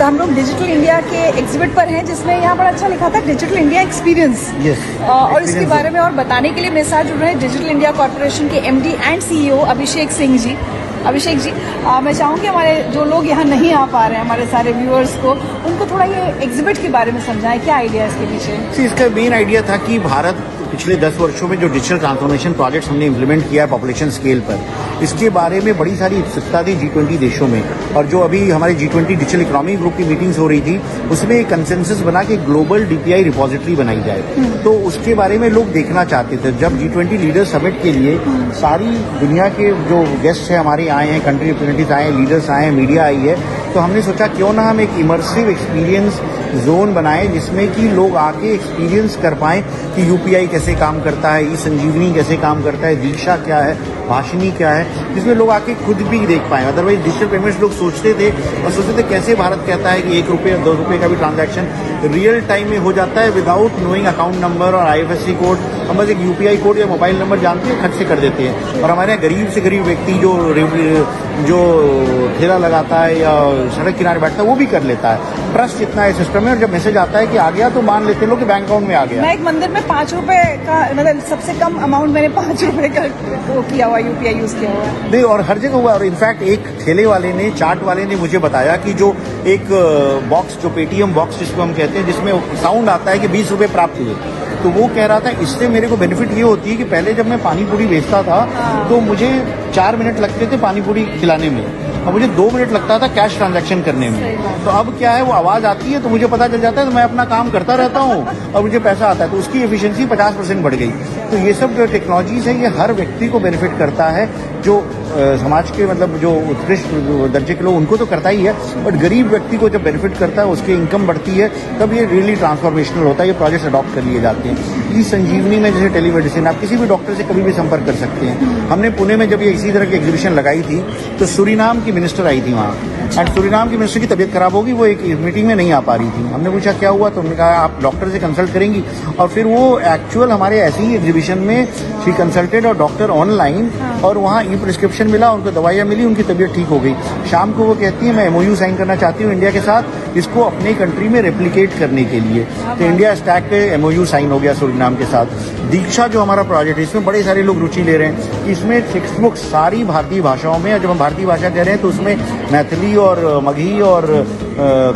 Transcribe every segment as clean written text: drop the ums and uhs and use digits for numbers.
हम लोग digital India के एग्जिबिट पर हैं, जिसमें यहाँ बड़ा अच्छा लिखा था डिजिटल इंडिया एक्सपीरियंस। और इसके बारे में और बताने के लिए मेरे साथ जुड़ रहे हैं डिजिटल इंडिया कॉर्पोरेशन के MD and CEO Abhishek Singh ji. Abhishek ji, मैं चाहूँगी हमारे जो लोग यहाँ नहीं आ पा रहे हैं, हमारे सारे व्यूअर्स को, उनको थोड़ा ये एग्जिबिट के बारे में समझाएं, क्या आइडिया है इसके पीछे? इसका मेन आइडिया था कि भारत पिछले 10 वर्षों में जो डिजिटल ट्रांसफॉर्मेशन प्रोजेक्ट्स हमने इम्प्लीमेंट किया है पॉपुलेशन स्केल पर, इसके बारे में बड़ी सारी उत्सुकता थी G20 देशों में। और जो अभी हमारे G20 डिजिटल इकोनॉमी ग्रुप की मीटिंग्स हो रही थी, उसमें एक कंसेंसस बना के ग्लोबल DPI रिपोजिटरी बनाई जाए। तो उसके बारे में लोग देखना चाहते थे। जब G20 लीडर समिट के लिए सारी दुनिया के जो गेस्ट हैं हमारे आए हैं, कंट्री रिप्रेजेंटेटिव्स आए हैं, लीडर्स आए हैं, मीडिया आई है, तो हमने सोचा क्यों ना हम एक इमर्सिव एक्सपीरियंस जोन बनाएं जिसमें कि लोग आके एक्सपीरियंस कर पाएं कि यूपीआई कैसे काम करता है, ई संजीवनी कैसे काम करता है, दीक्षा क्या है, भाषिनी क्या है, जिसमें लोग आके खुद भी देख पाएं। अदरवाइज डिजिटल पेमेंट्स लोग सोचते थे और सोचते थे कैसे भारत कहता है कि 1 रुपये या 2 रुपये का भी ट्रांजैक्शन रियल टाइम में हो जाता है विदाउट नोइंग अकाउंट नंबर और IFSC कोड। हम बस एक यूपीआई कोड या मोबाइल नंबर जानते हैं, खट से कर देते हैं। और हमारे यहाँ गरीब से गरीब व्यक्ति जो ठेला लगाता है या सड़क किनारे बैठता है वो भी कर लेता है। ट्रस्ट इतना है सिस्टम में, और जब मैसेज आता है कि आ गया तो मान लेते लोग कि बैंक अकाउंट में आ गया। मैं एक मंदिर में 5 रुपए का, मतलब सबसे कम अमाउंट मैंने 5 रुपए का वो किया हुआ, यूपीआई यूज किया हुआ है। नहीं, और हर जगह हुआ। और इनफैक्ट एक ठेले वाले ने, चाट वाले ने मुझे बताया कि जो एक बॉक्स, जो पेटीएम बॉक्स जिसको हम कहते हैं, जिसमें साउंड आता है कि 20 रुपये प्राप्त हुए, तो वो कह रहा था इससे मेरे को बेनिफिट ये होती है कि पहले जब मैं पानी पूरी बेचता था तो मुझे 4 मिनट लगते थे पानी पूरी खिलाने में, और मुझे 2 मिनट लगता था कैश ट्रांजैक्शन करने में। तो अब क्या है, वो आवाज आती है तो मुझे पता चल जाता है, तो मैं अपना काम करता रहता हूँ और मुझे पैसा आता है, तो उसकी एफिशिएंसी 50% बढ़ गई। तो ये सब जो टेक्नोलॉजीज है, ये हर व्यक्ति को बेनिफिट करता है। जो समाज के मतलब जो उत्कृष्ट दर्जे के लोग, उनको तो करता ही है, बट गरीब व्यक्ति को जब बेनिफिट करता है, उसकी इनकम बढ़ती है, तब ये रियली ट्रांसफॉर्मेशनल होता है। ये प्रोजेक्ट अडॉप्ट कर लिए जाते हैं। ई संजीवनी में जैसे टेलीमेडिसिन, आप किसी भी डॉक्टर से कभी भी संपर्क कर सकते हैं। हमने पुणे में जब ये इसी तरह की एग्जीबिशन लगाई थी तो सूरीनाम की मिनिस्टर आई थी वहाँ, एंड सूरीनाम की मिनिस्टर की तबीयत खराब होगी, वो एक मीटिंग में नहीं आ पा रही थी। हमने पूछा क्या हुआ, तो उन्होंने कहा आप डॉक्टर से कंसल्ट करेंगी, और फिर वो एक्चुअल हमारे ऐसी ही एग्जीबिशन में शी कंसल्टेड और डॉक्टर ऑनलाइन, और वहाँ ई प्रिस्क्रिप्शन मिला, उनको दवाइयाँ मिली, उनकी तबीयत ठीक हो गई। शाम को वो कहती है मैं MOU साइन करना चाहती हूँ इंडिया के साथ, इसको अपने कंट्री में रेप्लिकेट करने के लिए। तो इंडिया स्टैक पे MOU साइन हो गया सूरीनाम के साथ। दीक्षा जो हमारा प्रोजेक्ट है, इसमें बड़े सारे लोग रुचि ले रहे हैं। इसमें टेक्स्ट बुक सारी भारतीय भाषाओं में, जब हम भारतीय भाषा कह रहे हैं तो उसमें मैथिली और मगही और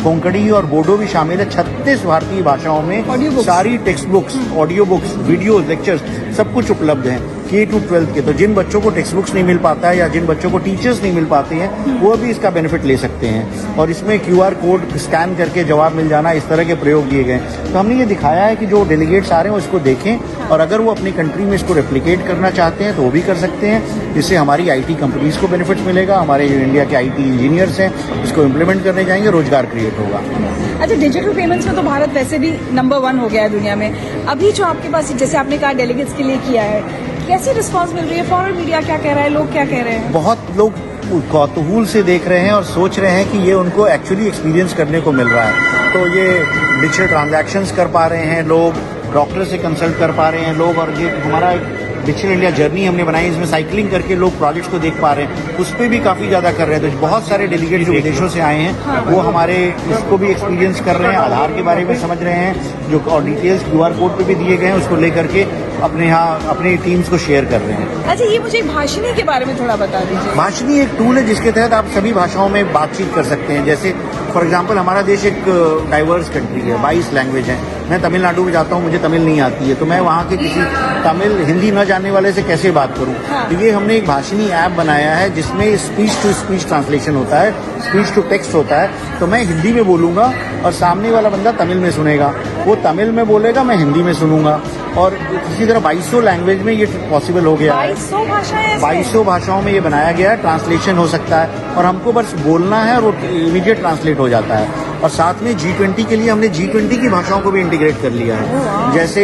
कोंकणी और बोडो भी शामिल है। 36 भारतीय भाषाओं में सारी text books, audio books, videos, lectures सब कुछ उपलब्ध हैं K to 12 के। तो जिन बच्चों को टेक्स्ट बुक्स नहीं मिल पाता है या जिन बच्चों को टीचर्स नहीं मिल पाते हैं, वो भी इसका बेनिफिट ले सकते हैं। और इसमें QR कोड स्कैन करके जवाब मिल जाना, इस तरह के प्रयोग दिए गए। तो हमने ये दिखाया है कि जो डेलीगेट्स आ रहे हैं वो इसको देखें, और अगर वो अपनी कंट्री में इसको रेप्लिकेट करना चाहते हैं तो वो भी कर सकते हैं। इससे हमारी IT कंपनीज को बेनिफिट मिलेगा, हमारे जो इंडिया के IT इंजीनियर्स हैं इसको इम्प्लीमेंट करने जाएंगे, रोजगार क्रिएट होगा। अच्छा, डिजिटल पेमेंट्स में तो भारत वैसे भी नंबर 1 हो गया है दुनिया में। अभी जो आपके पास, जैसे आपने कहा डेलीगेट्स के लिए किया है, कैसी रिस्पांस मिल रही है? फॉरेन मीडिया क्या कह रहा है, लोग क्या कह रहे हैं? बहुत लोग कौतूहल से देख रहे हैं और सोच रहे हैं कि ये उनको एक्चुअली एक्सपीरियंस करने को मिल रहा है। तो ये डिजिटल ट्रांजैक्शंस कर पा रहे हैं लोग, डॉक्टर से कंसल्ट कर पा रहे हैं लोग, और ये हमारा डिजिटल इंडिया जर्नी हमने बनाई, इसमें साइकिलिंग करके लोग प्रोजेक्ट्स को देख पा रहे हैं, उस पर भी काफ़ी ज़्यादा कर रहे हैं। तो बहुत सारे डेलीगेट जो विदेशों से आए हैं वो हमारे इसको भी एक्सपीरियंस कर रहे हैं, आधार के बारे में समझ रहे हैं, जो और डिटेल्स QR कोड पे भी दिए गए हैं, उसको लेकर के अपने यहाँ अपनी टीम्स को शेयर कर रहे हैं। अच्छा, ये मुझे भाषिनी के बारे में थोड़ा बता दीजिए। भाषिनी एक टूल है जिसके तहत आप सभी भाषाओं में बातचीत कर सकते हैं। जैसे फॉर एग्जांपल हमारा देश एक डाइवर्स कंट्री है, 22 लैंग्वेज है। मैं तमिलनाडु में जाता हूँ, मुझे तमिल नहीं आती है, तो मैं वहाँ के किसी तमिल हिंदी न जानने वाले से कैसे बात करूँ? तो ये हमने एक भाषिनी ऐप बनाया है जिसमें स्पीच टू स्पीच ट्रांसलेशन होता है, स्पीच टू टेक्स्ट होता है। तो मैं हिंदी में बोलूँगा और सामने वाला बंदा तमिल में सुनेगा, वो तमिल में बोलेगा, मैं हिंदी में सुनूंगा। और इसी तरह 2200 लैंग्वेज में ये पॉसिबल हो गया है। 2200 भाषाओं में ये बनाया गया है, ट्रांसलेशन हो सकता है, और हमको बस बोलना है और वो इमीडिएट ट्रांसलेट हो जाता है। और साथ में G20 के लिए हमने G20 की भाषाओं को भी इंटीग्रेट कर लिया है, जैसे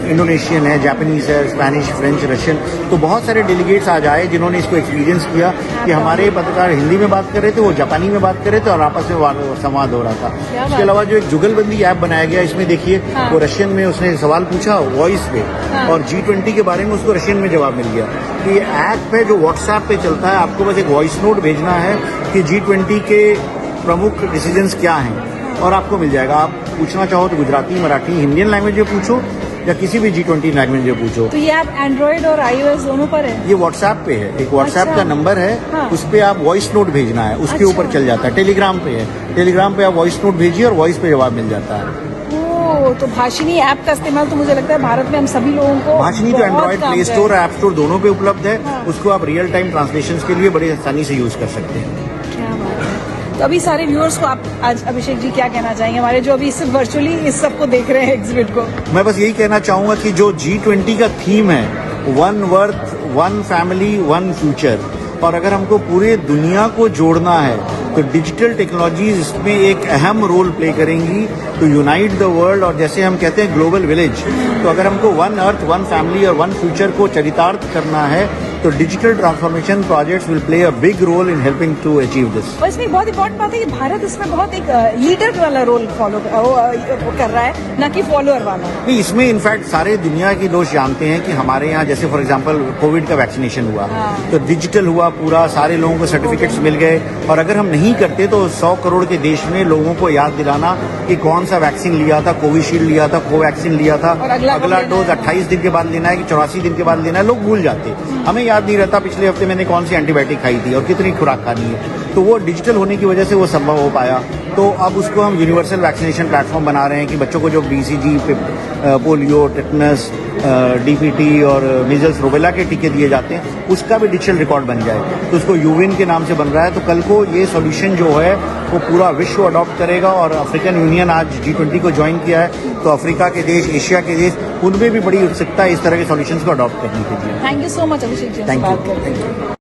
इंडोनेशियन है, जापानीज है, स्पेनिश, फ्रेंच, रशियन। तो बहुत सारे डेलीगेट्स आज आए जिन्होंने इसको एक्सपीरियंस किया कि हमारे पत्रकार हिंदी में बात कर रहे थे, वो जापानी में बात कर रहे थे, और आपस में संवाद हो रहा था। इसके अलावा जो एक जुगलबंदी ऐप बनाया गया, इसमें देखिए वो रशियन में उसने सवाल पूछा वॉइस पे, और G20 के बारे में उसको रशियन में जवाब मिल गया। तो ये ऐप है जो व्हाट्सएप पे चलता है, आपको बस एक वॉइस नोट भेजना है कि G20 के प्रमुख डिसीजंस क्या हैं और आपको मिल जाएगा। आप पूछना चाहो तो गुजराती, मराठी, इंडियन लैंग्वेज में पूछो या किसी भी G20 लैंग्वेज में पूछो। तो ये ऐप एंड्रॉइड और iOS दोनों पर है? ये व्हाट्सएप पे है, एक व्हाट्सएप अच्छा। का नंबर है, हाँ। उस पे आप वॉइस नोट भेजना है, उसके अच्छा। ऊपर चल जाता है। टेलीग्राम पे है, टेलीग्राम पे आप वॉइस नोट भेजिए और वॉइस पे जवाब मिल जाता है। तो भाषिनी ऐप का इस्तेमाल तो मुझे लगता है भारत में हम सभी लोगों को भाषिनी तो बहुत एंड्रॉइड काम प्ले का स्टोर, है। ऐप स्टोर दोनों पे उपलब्ध है। हाँ। उसको आप रियल टाइम ट्रांसलेशन के लिए बड़ी आसानी से यूज कर सकते हैं। क्या बात है। तो अभी सारे व्यूअर्स को आप आज अभिषेक जी क्या कहना चाहेंगे, हमारे जो अभी सिर्फ वर्चुअली इस सबको देख रहे हैं एग्जिबिट को? मैं बस यही कहना चाहूंगा कि जो G20 का थीम है, one worth, one family, one future, और अगर हमको पूरे दुनिया को जोड़ना है तो डिजिटल टेक्नोलॉजीज इसमें एक अहम रोल प्ले करेंगी टू यूनाइट द वर्ल्ड। और जैसे हम कहते हैं ग्लोबल विलेज, तो अगर हमको वन अर्थ, वन फैमिली और वन फ्यूचर को चरितार्थ करना है तो digital transformation projects will play a big role in helping to achieve this. और इसमें बहुत इंपॉर्टेंट बात है कि भारत इसमें बहुत एक लीडर वाला रोल फॉलो कर रहा है, ना कि फॉलोअर वाला। नहीं, इसमें इनफैक्ट सारे दुनिया के लोग जानते हैं कि हमारे यहाँ जैसे फॉर एग्जांपल कोविड का वैक्सीनेशन हुआ, तो डिजिटल हुआ पूरा, सारे लोगों को सर्टिफिकेट्स मिल गए। और अगर हम नहीं करते तो 100 करोड़ के देश में लोगों को याद दिलाना कि कौन सा वैक्सीन लिया था, कोविशील्ड लिया था, कोवैक्सीन लिया था, और अगला डोज 28 दिन के बाद लेना है कि 84 दिन के बाद लेना है, लोग भूल जाते। हमें याद नहीं रहता पिछले हफ्ते मैंने कौन सी एंटीबायोटिक खाई थी और कितनी खुराक खानी है। तो वो डिजिटल होने की वजह से वो संभव हो पाया। तो अब उसको हम यूनिवर्सल वैक्सीनेशन प्लेटफॉर्म बना रहे हैं कि बच्चों को जो BCG, पोलियो, टेटनस, DPT और मीजल्स, रूबेला के टीके दिए जाते हैं, उसका भी डिजिटल रिकॉर्ड बन जाए। तो उसको यूविन के नाम से बन रहा है। तो कल को ये सॉल्यूशन जो है वो पूरा विश्व अडॉप्ट करेगा। और अफ्रीकन यूनियन आज G20 को ज्वाइन किया है, तो अफ्रीका के देश, एशिया के देश, उनमें भी बड़ी उत्सुकता है इस तरह के सॉल्यूशंस को अडॉप्ट करने के लिए। Thank you so much Abhishek ji, thank बात यू। करते हैं।